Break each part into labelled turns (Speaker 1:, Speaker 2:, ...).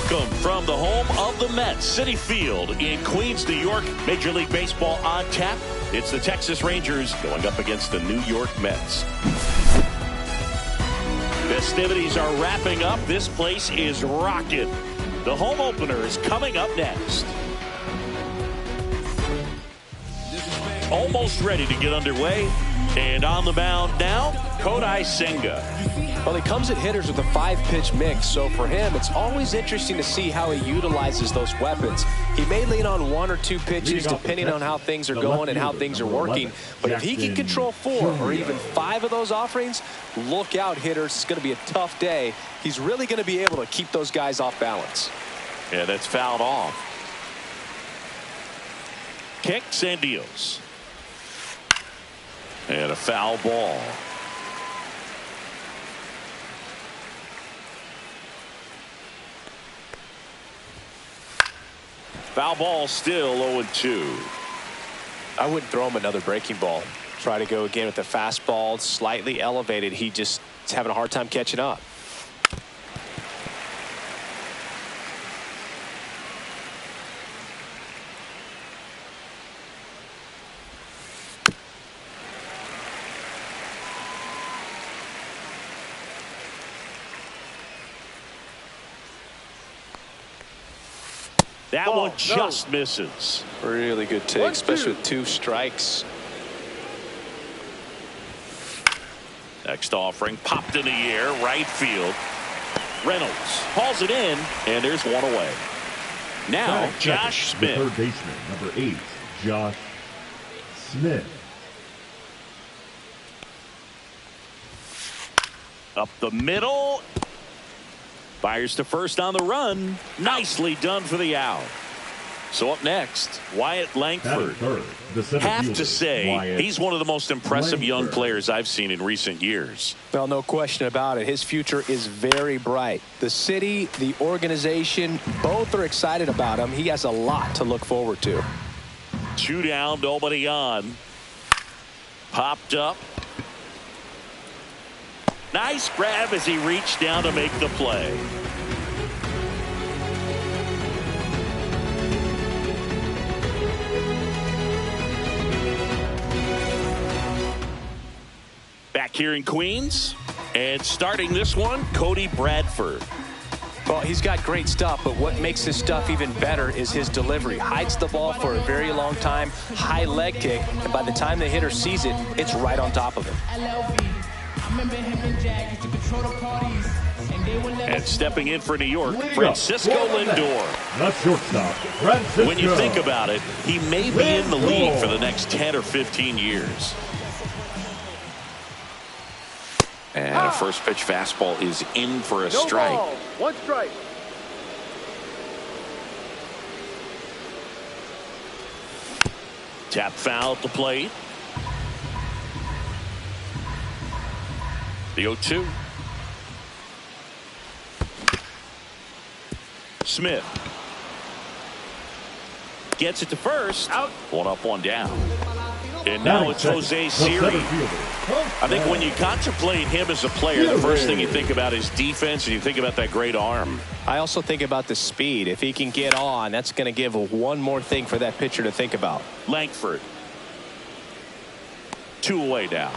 Speaker 1: Welcome from the home of the Mets, Citi Field in Queens, New York. Major League Baseball on tap. It's the Texas Rangers going up against the New York Mets. Festivities are wrapping up. This place is rocking. The home opener is coming up next. Almost ready to get underway. And on the mound now, Kodai Senga.
Speaker 2: Well, he comes at hitters with a 5-pitch mix, so for him, it's always interesting to see how he utilizes those weapons. He may lean on 1 or 2 pitches depending on how things are going and how things are working. But if he can control 4 or even 5 of those offerings, look out, hitters. It's going to be a tough day. He's really going to be able to keep those guys off balance.
Speaker 1: Yeah, that's fouled off. Kicks and deals. And a foul ball. Foul ball still 0-2.
Speaker 2: I wouldn't throw him another breaking ball. Try to go again with the fastball, slightly elevated. He just is having a hard time catching up.
Speaker 1: That one just misses.
Speaker 2: Really good take, especially with 2 strikes.
Speaker 1: Next offering popped in the air, right field. Reynolds hauls it in, and there's one away. Now Josh Smith.
Speaker 3: Third baseman, number 8, Josh Smith.
Speaker 1: Up the middle. Fires to first on the run. Nicely done for the out. So up next, Wyatt Langford. Have to say, he's one of the most impressive young players I've seen in recent years.
Speaker 2: Well, no question about it. His future is very bright. The city, the organization, both are excited about him. He has a lot to look forward to.
Speaker 1: 2 down, nobody on. Popped up. Nice grab as he reached down to make the play. Back here in Queens, and starting this one, Cody Bradford.
Speaker 2: Well, he's got great stuff, but what makes his stuff even better is his delivery. Hides the ball for a very long time, high leg kick, and by the time the hitter sees it, it's right on top of him.
Speaker 1: And stepping in for New York, Francisco Lindor.
Speaker 3: Not shortstop, Francisco.
Speaker 1: When you think about it, he may be in the league for the next 10 or 15 years. And a first pitch fastball is in for a strike.
Speaker 4: Ball. 1 strike.
Speaker 1: Tap foul at the plate. The 0-2. Smith gets it to first. Out. 1 up, 1 down. And now it's Jose Siri. I think when you contemplate him as a player, the first thing you think about is defense, and you think about that great arm.
Speaker 2: I also think about the speed. If he can get on, that's going to give one more thing for that pitcher to think about.
Speaker 1: Langford. 2 away now.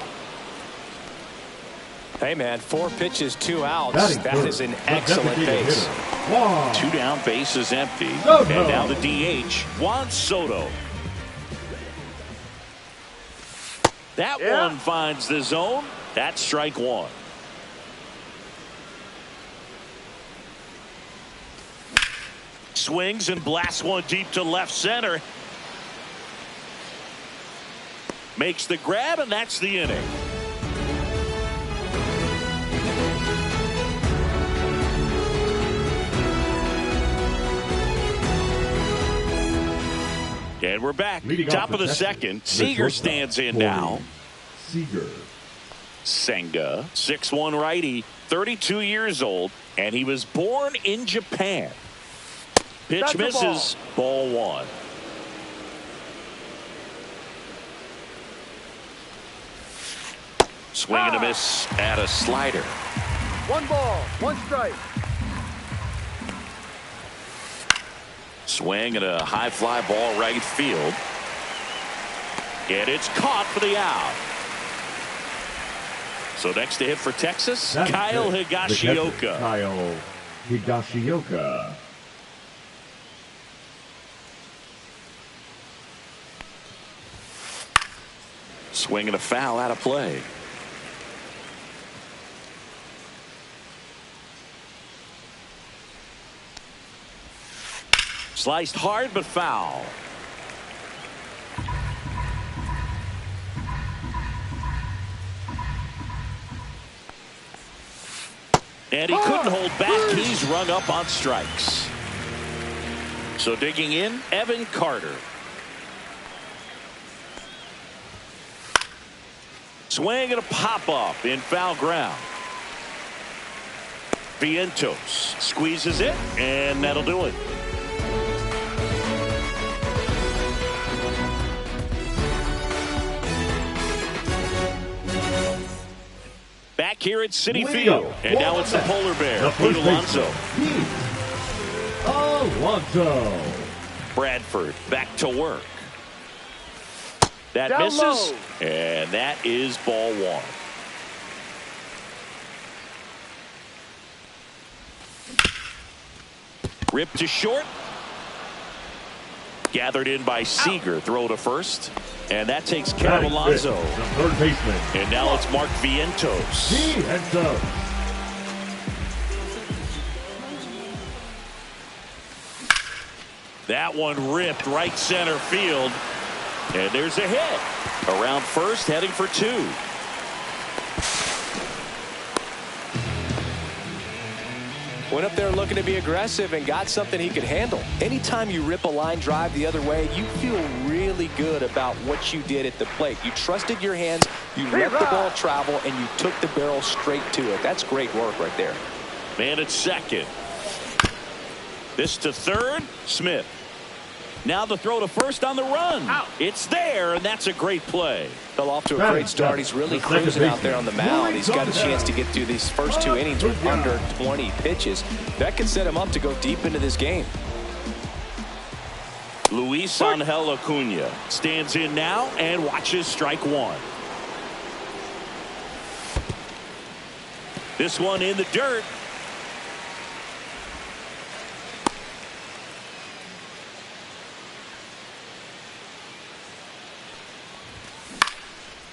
Speaker 2: Hey, man, 4 pitches, 2 outs. That is an excellent base.
Speaker 1: 2 down, base is empty. And now the DH, Juan Soto. That one finds the zone. That's strike 1. Swings and blasts one deep to left center. Makes the grab, and that's the inning. And we're back. Top of the second. Seager stands in now.
Speaker 3: Seager.
Speaker 1: Senga, 6'1" righty, 32 years old, and he was born in Japan. Pitch misses, ball 1. Swing and a miss at a slider.
Speaker 4: 1 ball, 1 strike.
Speaker 1: Swing and a high fly ball right field. And it's caught for the out. So next to hit for Texas, Kyle Higashioka.
Speaker 3: Kyle Higashioka.
Speaker 1: Swing and a foul out of play. Sliced hard but foul. And he couldn't hold back. He's rung up on strikes. So digging in, Evan Carter. Swing and a pop-up in foul ground. Vientos squeezes it, and that'll do it. Back here at Citi Field, and now it's the Polar Bear, Pete Alonso.
Speaker 3: Alonso.
Speaker 1: Bradford back to work. That
Speaker 4: Down
Speaker 1: misses,
Speaker 4: low.
Speaker 1: and that is ball one. Ripped to short. Gathered in by Seager. Throw to first. And that takes care of Alonso.
Speaker 3: The third baseman.
Speaker 1: And now it's Mark Vientos. That one ripped right center field. And there's a hit. Around first, heading for two.
Speaker 2: Went up there looking to be aggressive and got something he could handle. Anytime you rip a line drive the other way, you feel really good about what you did at the plate. You trusted your hands, you let the ball travel, and you took the barrel straight to it. That's great work right there.
Speaker 1: Man at second. This to third, Smith. Now the throw to first on the run. It's there, and that's a great play.
Speaker 2: Fell off to a great start. He's really cruising out there on the mound. He's got a chance to get through these first two innings with under 20 pitches. That could set him up to go deep into this game.
Speaker 1: Luis Angel Acuna stands in now and watches strike one. This one in the dirt.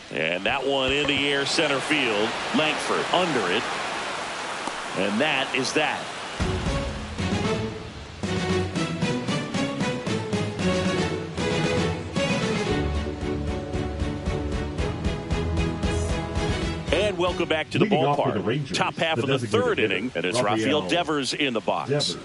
Speaker 1: And that one in the air center field. Langford under it. And that is that. And welcome back to the ballpark. Top half of the third inning. And it's Rafael Devers in the box.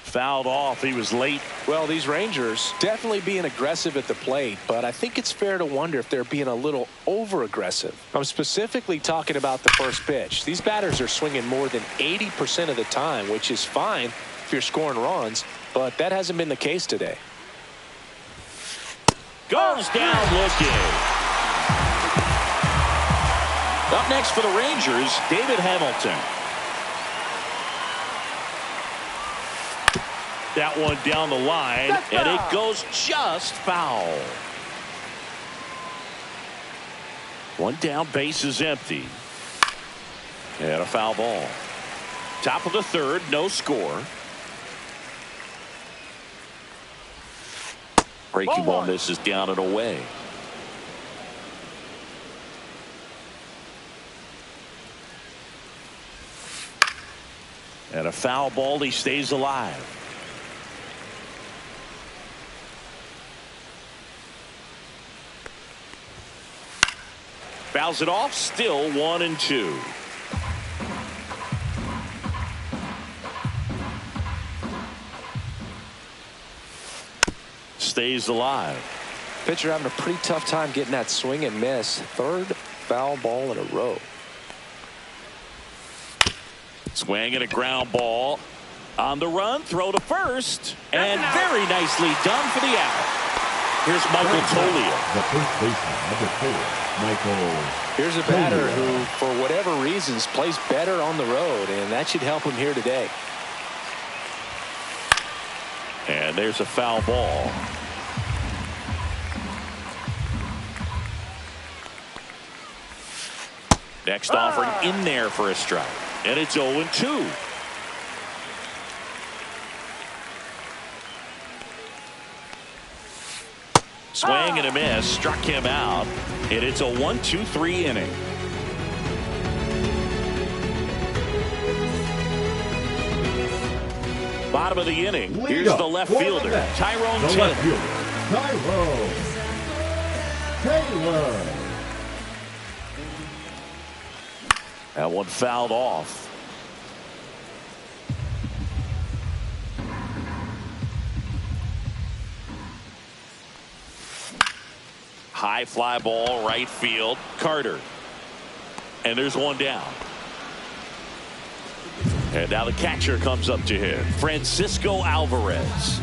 Speaker 1: Fouled off. He was late.
Speaker 2: Well, these Rangers definitely being aggressive at the plate, but I think it's fair to wonder if they're being a little over-aggressive. I'm specifically talking about the first pitch. These batters are swinging more than 80% of the time, which is fine if you're scoring runs, but that hasn't been the case today.
Speaker 1: Goes down looking. Up next for the Rangers, David Hamilton. That one down the line, and it goes just foul. One down, base is empty. And a foul ball. Top of the third, no score. Breaking ball misses down and away. And a foul ball, he stays alive. Fouls it off, still 1-2. Stays alive.
Speaker 2: Pitcher having a pretty tough time getting that swing and miss. Third foul ball in a row.
Speaker 1: Swing and a ground ball. On the run, throw to first. And very nicely done for the out. Here's Michael Toglia.
Speaker 3: The first baseman, number 4, Michael.
Speaker 2: Here's a batter who, for whatever reasons, plays better on the road, and that should help him here today.
Speaker 1: And there's a foul ball. Next offering in there for a strike. And it's 0-2. Swing and a miss. Struck him out. And it's a 1-2-3 inning. Bottom of the inning. Here's the left fielder, Tyrone Taylor. That one fouled off. High fly ball, right field. Carter. And there's one down. And now the catcher comes up to him, Francisco Alvarez.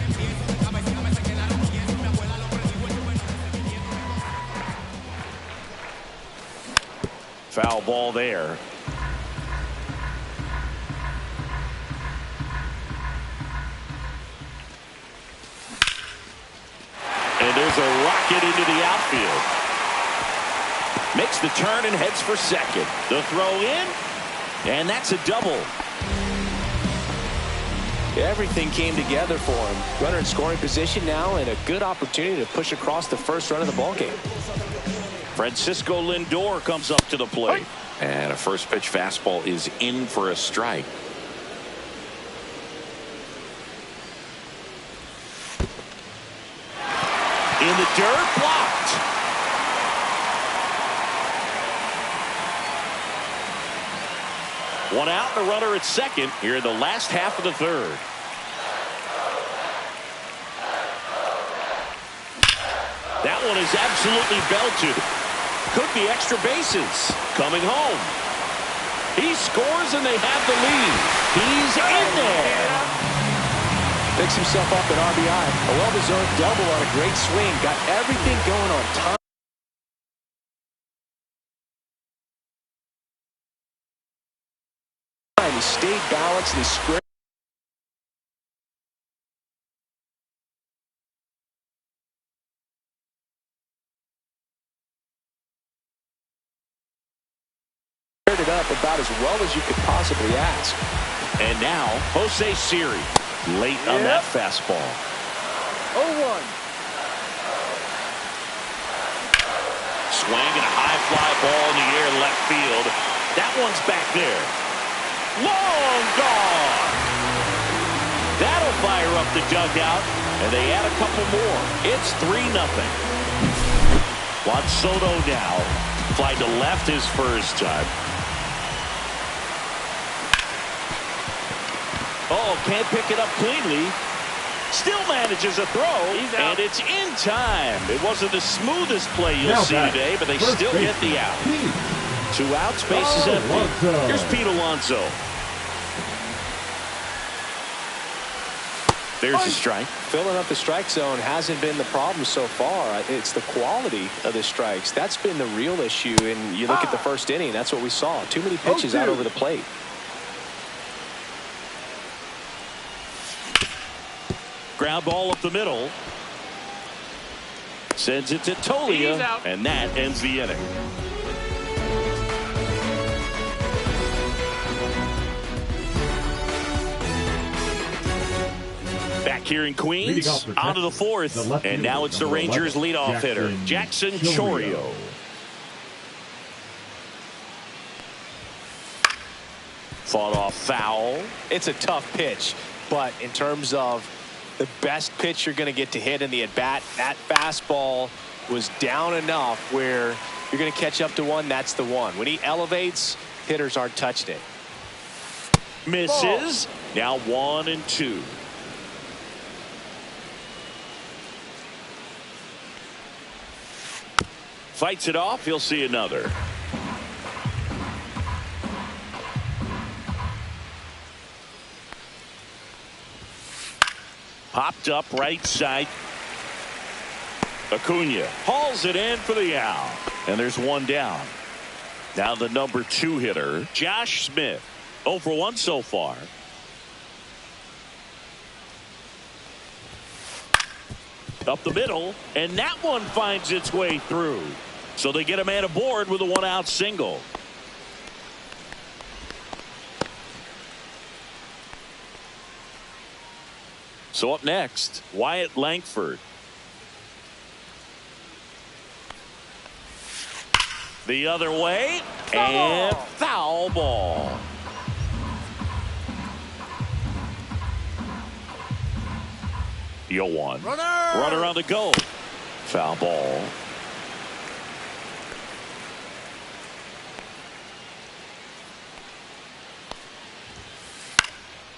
Speaker 1: Foul ball there. And there's a rocket into the outfield. Makes the turn and heads for second. The throw in, and that's a double.
Speaker 2: Everything came together for him. Runner in scoring position now, and a good opportunity to push across the first run of the ballgame.
Speaker 1: Francisco Lindor comes up to the plate. And a first pitch fastball is in for a strike. In the dirt, blocked. One out, the runner at second here in the last half of the third. That one is absolutely belted. Could be extra bases. Coming home. He scores and they have the lead. He's in there.
Speaker 2: Picks himself up an RBI. A well-deserved double on a great swing. Got everything going on time. He stayed balanced and he squared. It up about as well as you could possibly ask.
Speaker 1: And now Jose Siri late on that fastball.
Speaker 2: 0-1.
Speaker 1: Swing and a high fly ball in the air left field. That one's back there. Long gone. That'll fire up the dugout, and they add a couple more. It's 3-0. Juan Soto now fly to left his first time. Oh, can't pick it up cleanly. Still manages a throw, and it's in time. It wasn't the smoothest play you'll see today, but they still get the out. 2 outs, bases empty. Here's Pete Alonso. There's a strike.
Speaker 2: Filling up the strike zone hasn't been the problem so far. It's the quality of the strikes. That's been the real issue. And you look at the first inning, that's what we saw. Too many pitches out over the plate.
Speaker 1: Ground ball up the middle. Sends it to Toglia, and that ends the inning. Back here in Queens, on to the fourth, and now it's the Rangers leadoff hitter, Jackson Chourio. Fought off foul.
Speaker 2: It's a tough pitch, but in terms of the best pitch you're going to get to hit in the at-bat, that fastball was down enough where you're going to catch up to one. That's the one. When he elevates, hitters aren't touching it.
Speaker 1: Misses. Now 1-2. Fights it off. He'll see another. Popped up right side. Acuna hauls it in for the out. And there's one down. Now the number 2 hitter, Josh Smith. 0 for 1 so far. Up the middle, and that one finds its way through. So they get a man aboard with a 1-out single. So up next, Wyatt Langford. The other way, and foul ball. The 0-1. Runner on the go. Foul ball.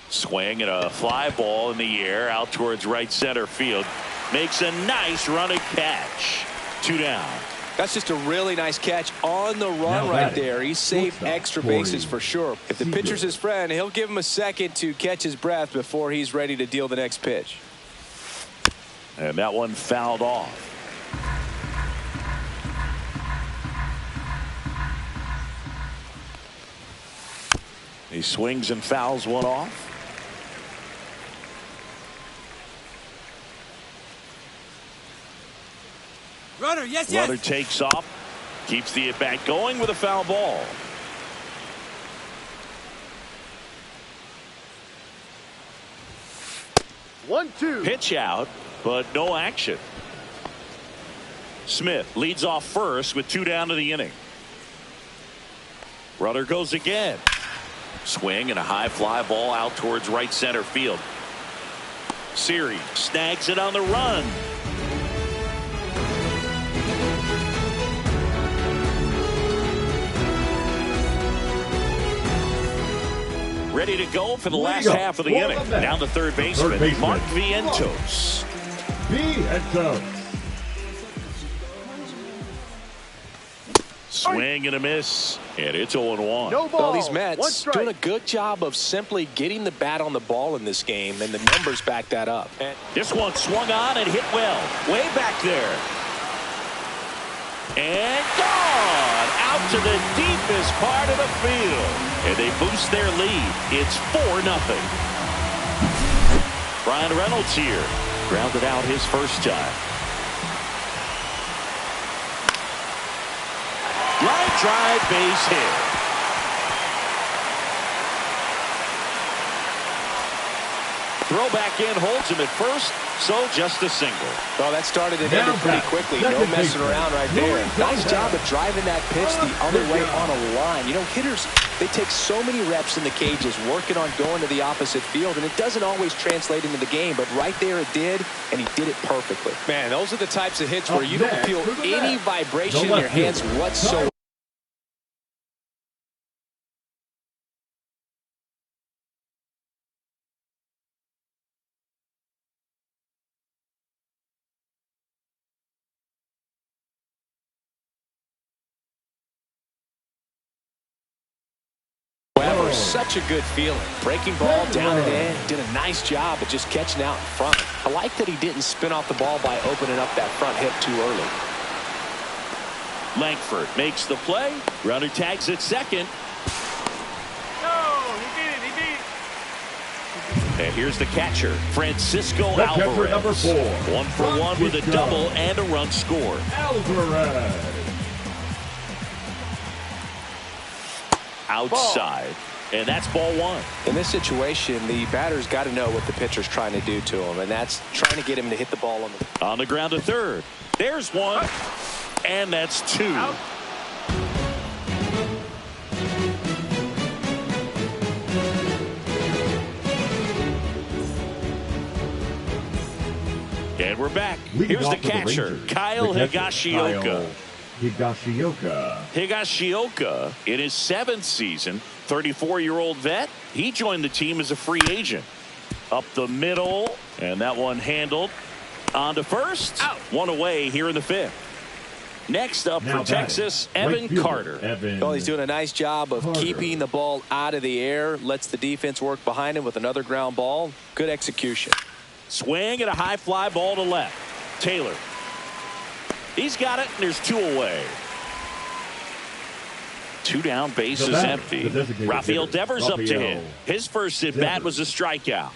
Speaker 1: Swing and a fly ball in the air out towards right center field. Makes a nice running catch. 2 down.
Speaker 2: That's just a really nice catch on the run right there. He saved extra bases for sure. If the pitcher's his friend, he'll give him a second to catch his breath before he's ready to deal the next pitch.
Speaker 1: And that one fouled off. He swings and fouls one off.
Speaker 4: Runner, yes.
Speaker 1: Runner takes off, keeps the at-bat going with a foul ball.
Speaker 4: One-two.
Speaker 1: Pitch out, but no action. Smith leads off first with 2 down to the inning. Runner goes again. Swing and a high fly ball out towards right center field. Series snags it on the run. Ready to go for the last half of the inning. Down to third baseman, Mark Vientos. Swing and a miss, and it's 0-1.
Speaker 4: No ball.
Speaker 2: Well, these Mets doing a good job of simply getting the bat on the ball in this game, and the numbers back that up.
Speaker 1: And this one swung on and hit well, way back there. And gone out to the deepest part of the field. And they boost their lead. It's 4-0. Brian Reynolds here. Grounded out his first time. Line drive, base hit. Throw back in, holds him at first, so just a single.
Speaker 2: Well, that started and ended pretty quickly. No messing around right there. Nice job of driving that pitch the other way on a line. You know, hitters, they take so many reps in the cages working on going to the opposite field, and it doesn't always translate into the game, but right there it did, and he did it perfectly. Man, those are the types of hits where you don't feel any vibration in your hands whatsoever. Such a good feeling. Breaking ball down and in. Did a nice job of just catching out in front. I like that he didn't spin off the ball by opening up that front hip too early.
Speaker 1: Langford makes the play. Runner tags at second.
Speaker 4: No, he beat it.
Speaker 1: And here's the catcher, Francisco Alvarez.
Speaker 3: Number 4.
Speaker 1: 1 for 1 with a double and a run scored.
Speaker 3: Alvarez.
Speaker 1: Outside. And that's ball 1.
Speaker 2: In this situation, the batter's got to know what the pitcher's trying to do to him, and that's trying to get him to hit the ball
Speaker 1: on the ground to third. There's 1, and that's 2.
Speaker 4: Out.
Speaker 1: And we're back. Here's the catcher, Kyle Higashioka. Higashioka, in his 7th season, 34-year-old vet. He joined the team as a free agent. Up the middle, and that one handled. On to first. Out. 1 away here in the 5th. Next up for Texas, Evan Carter.
Speaker 2: Well, he's doing a nice job of keeping the ball out of the air. Lets the defense work behind him with another ground ball. Good execution.
Speaker 1: Swing and a high fly ball to left. Taylor. He's got it, and there's 2 away. 2 down, bases empty. Rafael Devers up to him. His first at bat was a strikeout.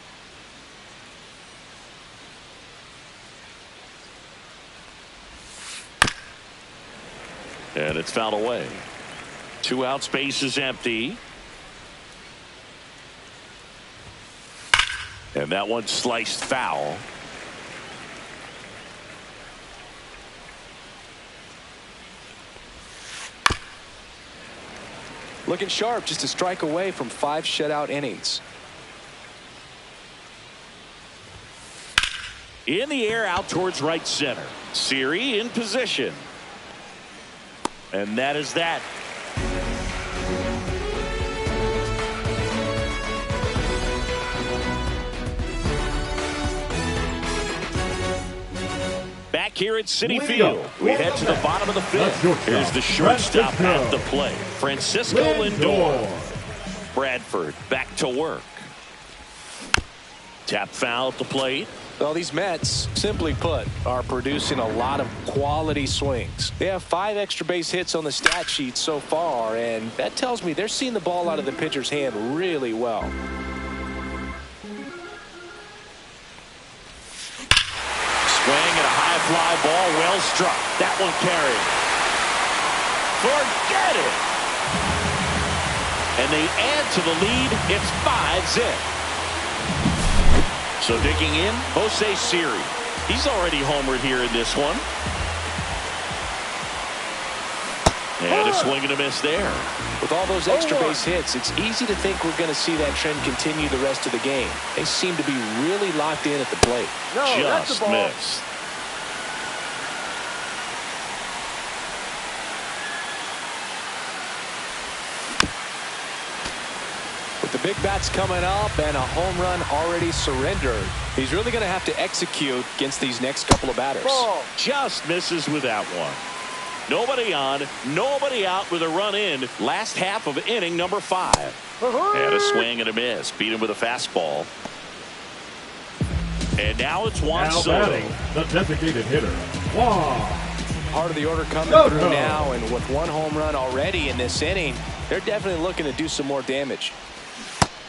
Speaker 1: And it's fouled away. 2 outs, bases empty. And that one sliced foul.
Speaker 2: Looking sharp, just a strike away from 5 shutout innings.
Speaker 1: In the air, out towards right center. Siri in position. And that is that. Back here at Citi Field, we head to the bottom of the 5th. Here's the shortstop at the plate, Francisco Lindor. Bradford back to work. Tap foul at the plate.
Speaker 2: Well, these Mets, simply put, are producing a lot of quality swings. They have 5 extra base hits on the stat sheet so far, and that tells me they're seeing the ball out of the pitcher's hand really well.
Speaker 1: Swing and a high fly ball, well struck. That one carried. Forget it. And they add to the lead. It's 5-zip. So digging in, Jose Siri. He's already homered here in this one. And a swing and a miss there.
Speaker 2: With all those extra base hits, it's easy to think we're going to see that trend continue the rest of the game. They seem to be really locked in at the plate.
Speaker 4: No,
Speaker 1: just missed.
Speaker 2: With the big bats coming up and a home run already surrendered, he's really going to have to execute against these next couple of batters.
Speaker 1: Just misses with that one. Nobody on, nobody out with a run in. Last half of inning number 5. And a swing and a miss. Beat him with a fastball. And now it's Juan Soto.
Speaker 3: The designated hitter, Juan.
Speaker 2: Part of the order coming through now, and with 1 home run already in this inning, they're definitely looking to do some more damage.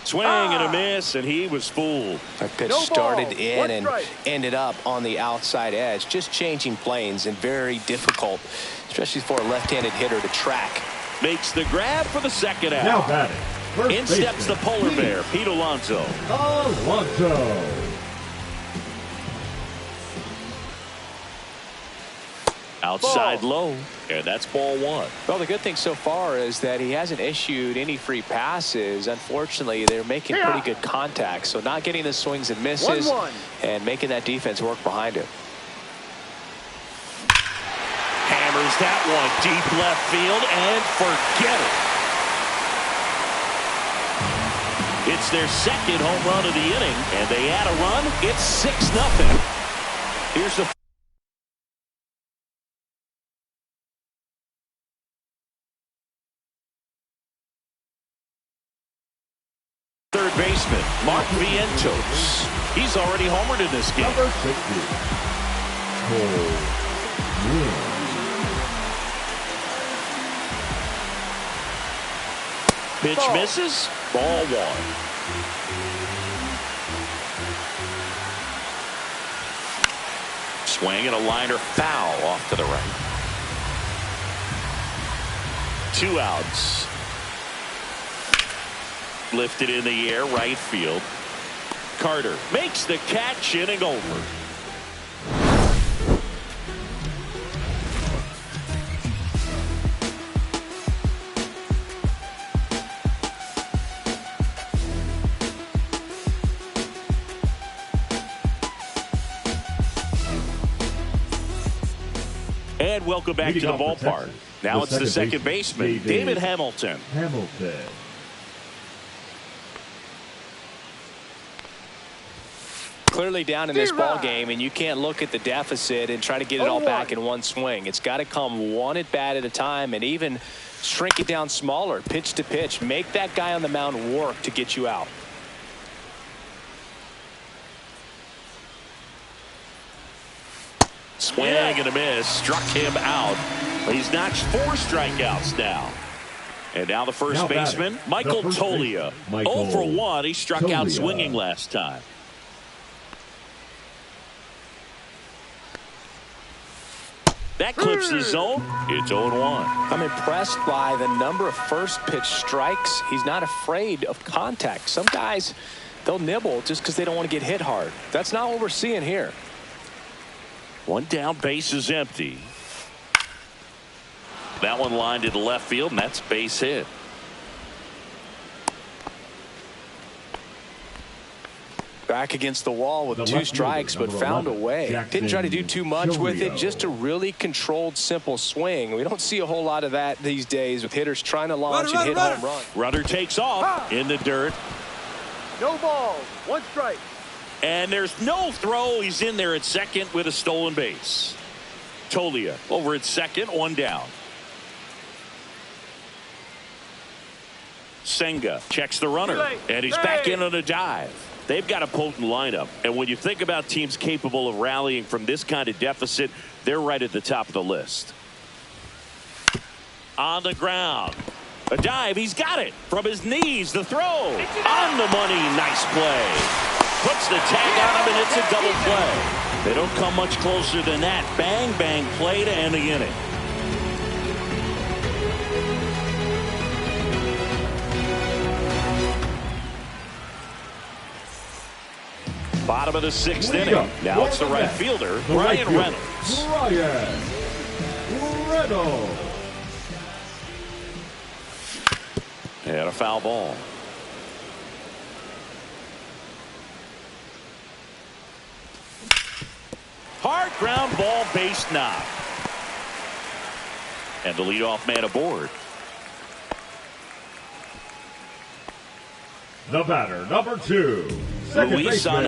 Speaker 1: Swing and a miss, and he was fooled.
Speaker 2: That pitch started in and ended up on the outside edge, just changing planes, and very difficult, especially for a left-handed hitter to track.
Speaker 1: Makes the grab for the second out.
Speaker 3: Now batting, first
Speaker 1: in steps the polar bear, Pete Alonso. Outside low, and that's ball 1.
Speaker 2: Well, the good thing so far is that he hasn't issued any free passes. Unfortunately, they're making pretty good contact, so not getting the swings and misses and making that defense work behind him.
Speaker 1: Hammers that one deep left field, and forget it. It's their second home run of the inning, and they add a run. It's 6-0. Here's the third baseman, Mark Vientos. He's already homered in this game.
Speaker 3: Number 60.
Speaker 1: Pitch misses. Ball 1. Swing and a liner foul off to the right. 2 outs. Lifted in the air, right field. Carter makes the catch, inning over. And welcome back to the ballpark. Now it's the second baseman, David Hamilton.
Speaker 2: Clearly down in this ball game, and you can't look at the deficit and try to get it all back in one swing. It's got to come one at bat at a time, and even shrink it down smaller, pitch to pitch. Make that guy on the mound work to get you out.
Speaker 1: Swing and a miss. Struck him out. He's notched 4 strikeouts now. And now the first baseman, Michael Toglia. 0 for 1. He struck out swinging last time. That clips the zone. It's 0-1.
Speaker 2: I'm impressed by the number of first pitch strikes. He's not afraid of contact. Some guys, they'll nibble just because they don't want to get hit hard. That's not what we're seeing here.
Speaker 1: 1 down, base is empty. That one lined to the left field, and that's base hit.
Speaker 2: Back against the wall with 2 strikes, but found a way. Didn't try to do too much with it, just a really controlled, simple swing. We don't see a whole lot of that these days with hitters trying to launch and hit home run.
Speaker 1: Runner takes off in the dirt.
Speaker 4: No balls, 1 strike.
Speaker 1: And there's no throw. He's in there at second with a stolen base. Toglia over at second, 1 down. Senga checks the runner, and he's back in on a dive. They've got a potent lineup, and when you think about teams capable of rallying from this kind of deficit, they're right at the top of the list. On the ground, a dive. He's got it from his knees. The throw on the money. Nice play. Puts the tag on him, and it's a double play. They don't come much closer than that. Bang, bang play to end the inning. Bottom of the 6th inning. Now it's the right fielder, Brian Reynolds. And a foul ball. Hard ground ball, base knock. And the leadoff man aboard.
Speaker 3: The batter, number 2.
Speaker 1: Luis on.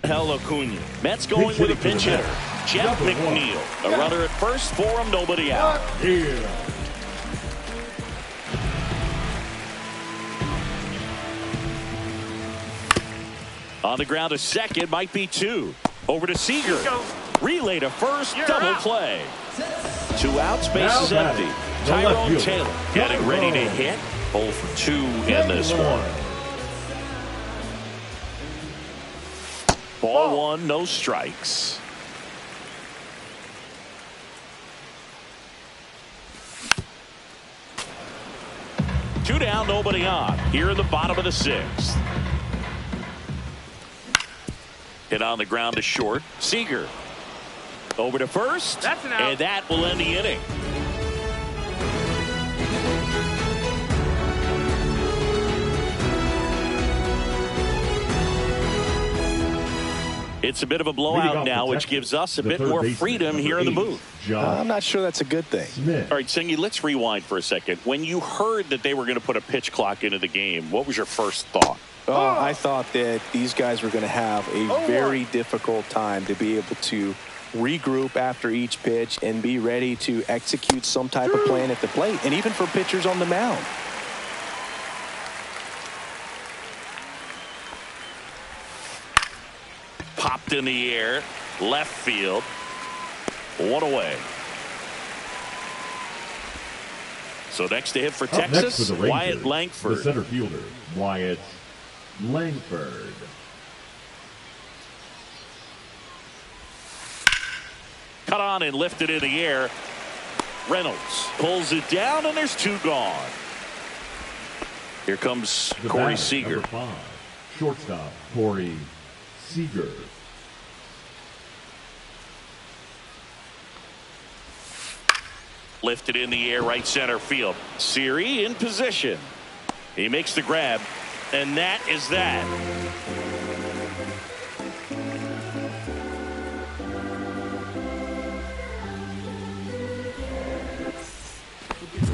Speaker 1: Acuna. Mets going with a pinch hitter. Jeff McNeil. A runner at first for him, nobody out.
Speaker 3: Here.
Speaker 1: On the ground to second, might be 2. Over to Seager. Relay to first, double play. 2 outs, base is empty. Tyrone Taylor getting ready to hit. 0 for 2 in this one. Ball 1, no strikes. Two down, nobody on. Here in the bottom of the 6th. Hit on the ground to short. Seager. Over to first.
Speaker 4: That's an out.
Speaker 1: And that will end the inning. It's a bit of a blowout now, which gives us a bit more freedom here in the booth.
Speaker 2: I'm not sure that's a good thing.
Speaker 1: All right, Singy, let's rewind for a second. When you heard that they were going to put a pitch clock into the game, what was your first thought?
Speaker 2: Oh, I thought that these guys were going to have a very difficult time to be able to regroup after each pitch and be ready to execute some type of plan at the plate, and even for pitchers on the mound.
Speaker 1: Popped in the air, left field. 1 away. So next to hit for Texas,
Speaker 3: for
Speaker 1: Wyatt Langford.
Speaker 3: The center fielder, Wyatt Langford.
Speaker 1: Cut on and lifted in the air. Reynolds pulls it down, and there's 2 gone. Here comes Corey Seager.
Speaker 3: Number 5, shortstop, Corey Seager.
Speaker 1: Lifted in the air, right center field. Siri in position. He makes the grab, and that is that.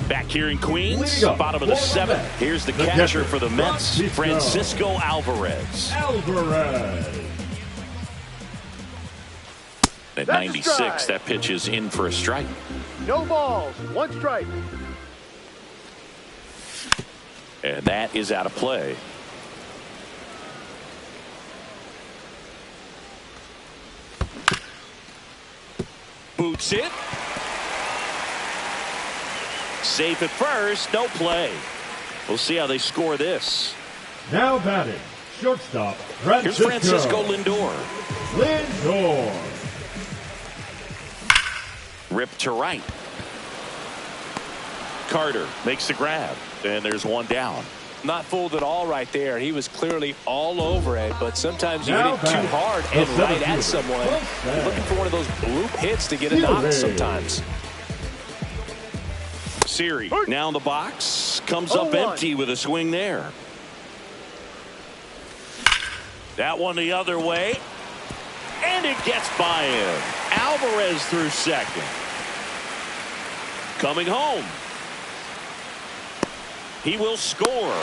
Speaker 1: Back here in Queens, bottom of the 7th. Here's the catcher for the Mets, Francisco Alvarez. At 96, that pitch is in for a strike.
Speaker 4: No balls, 1 strike.
Speaker 1: And that is out of play. Takes it. Safe at first. No play. We'll see how they score this.
Speaker 3: Now batting, shortstop,
Speaker 1: Here's Francisco Lindor. Ripped to right. Carter makes the grab, and there's one down.
Speaker 2: Not fooled at all right there. He was clearly all over it, but sometimes you hit it too hard and right at someone. You're looking for one of those bloop hits to get a knock sometimes.
Speaker 1: Siri now in the box. Comes up empty with a swing there. That one the other way. And it gets by him. Alvarez through second. Coming home. He will score.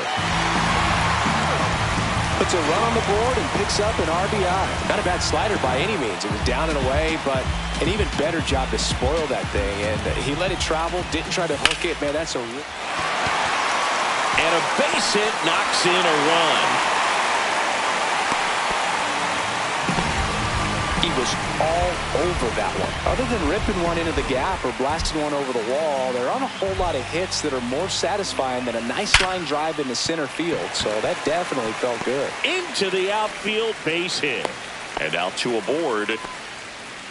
Speaker 2: Puts a run on the board and picks up an RBI. Not a bad slider by any means. It was down and away, but an even better job to spoil that thing. And he let it travel, didn't try to hook it. Man, that's a...
Speaker 1: And a base hit knocks in a run.
Speaker 2: He was all over that one. Other than ripping one into the gap or blasting one over the wall, there aren't a whole lot of hits that are more satisfying than a nice line drive into center field. So that definitely felt good.
Speaker 1: Into the outfield, base hit. And out to a board.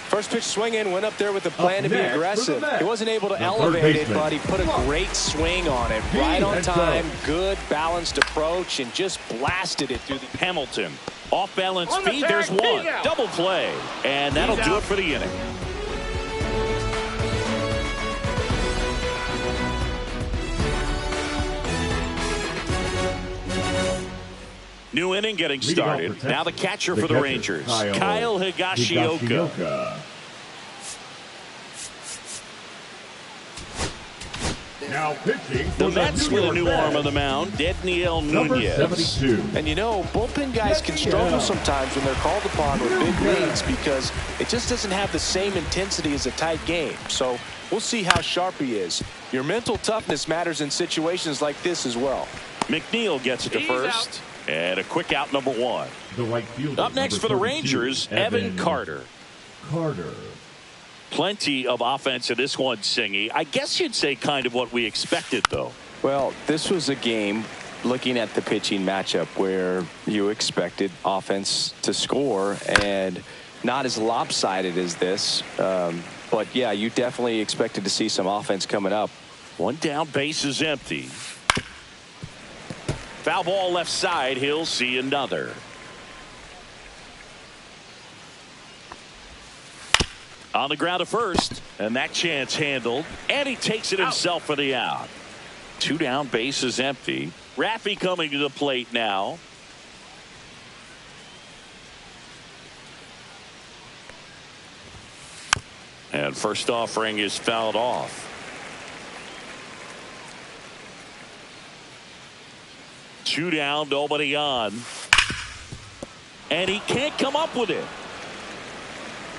Speaker 2: First pitch swing in, went up there with the plan to be aggressive. He wasn't able to elevate it, but he put a great swing on it. Right on time, good balanced approach, and just blasted it through the...
Speaker 1: Hamilton. Off balance speed, there's one. Double play. And that'll do it for the inning. New inning getting started. Now the catcher for the Rangers, Kyle Higashioka.
Speaker 3: Now pitching
Speaker 1: the Mets with a new arm on the mound, Dedniel Nunez.
Speaker 2: And you know, bullpen guys can struggle sometimes when they're called upon with big leads because it just doesn't have the same intensity as a tight game. So we'll see how sharp he is. Your mental toughness matters in situations like this as well.
Speaker 1: McNeil gets it to first. And a quick out, number one.
Speaker 3: The right fielder,
Speaker 1: up next for the Rangers, Evan Carter. Plenty of offense in this one, Singy. I guess you'd say kind of what we expected, though.
Speaker 2: Well, this was a game, looking at the pitching matchup, where you expected offense to score, and not as lopsided as this. But, yeah, you definitely expected to see some offense coming up.
Speaker 1: One down, base is empty. Foul ball left side. He'll see another. On the ground at first, and that chance handled, and he takes it himself for the out. Two down, base is empty. Raffy coming to the plate now. And first offering is fouled off. Two down, nobody on. And he can't come up with it.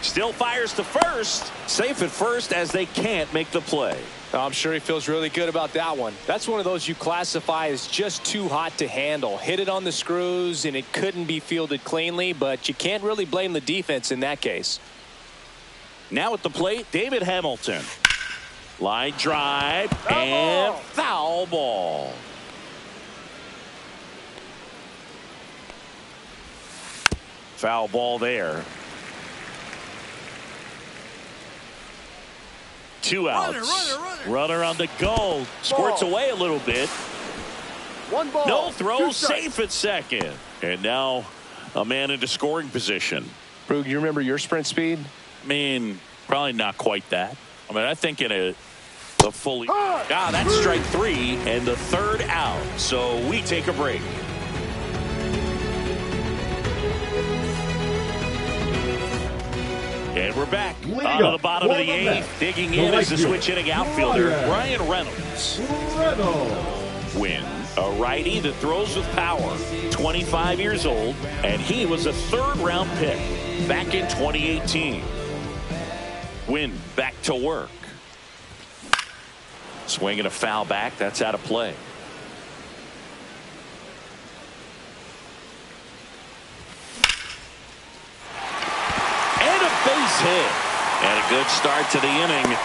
Speaker 1: Still fires to first. Safe at first as they can't make the play.
Speaker 2: I'm sure he feels really good about that one. That's one of those you classify as just too hot to handle. Hit it on the screws and it couldn't be fielded cleanly, but you can't really blame the defense in that case.
Speaker 1: Now at the plate, David Hamilton. Line drive and foul ball. Foul ball there. Two outs. Runner on the goal. Squirts away a little bit.
Speaker 4: One ball.
Speaker 1: No throw. Safe at second. And now a man into scoring position.
Speaker 2: Brug, you remember your sprint speed?
Speaker 1: I mean, probably not quite that. I mean, I think in a fully. That's strike three and the third out. So we take a break. And we're back on to the bottom of the eighth. Digging in as the switch hitting outfielder, Brian Reynolds. Wynn, a righty that throws with power. 25 years old, and he was a third-round pick back in 2018. Wynn back to work. Swinging a foul back. That's out of play. Hit. And a good start to the inning.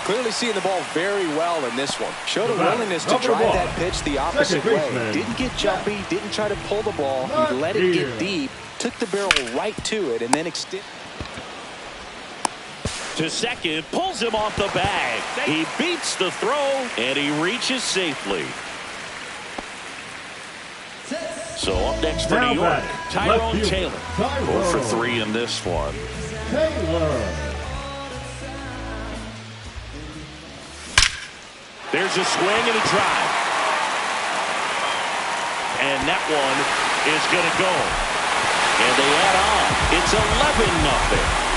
Speaker 2: Clearly seeing the ball very well in this one. Showed a willingness to drive that pitch the opposite way. Didn't get jumpy, didn't try to pull the ball. He let it get deep, took the barrel right to it, and then extended.
Speaker 1: To second, pulls him off the bag. He beats the throw, and he reaches safely. So up next for New York, Tyrone Taylor. 4 for 3 in this one. There's a swing and a drive. And that one is going to go. And they add on. It's 11-0.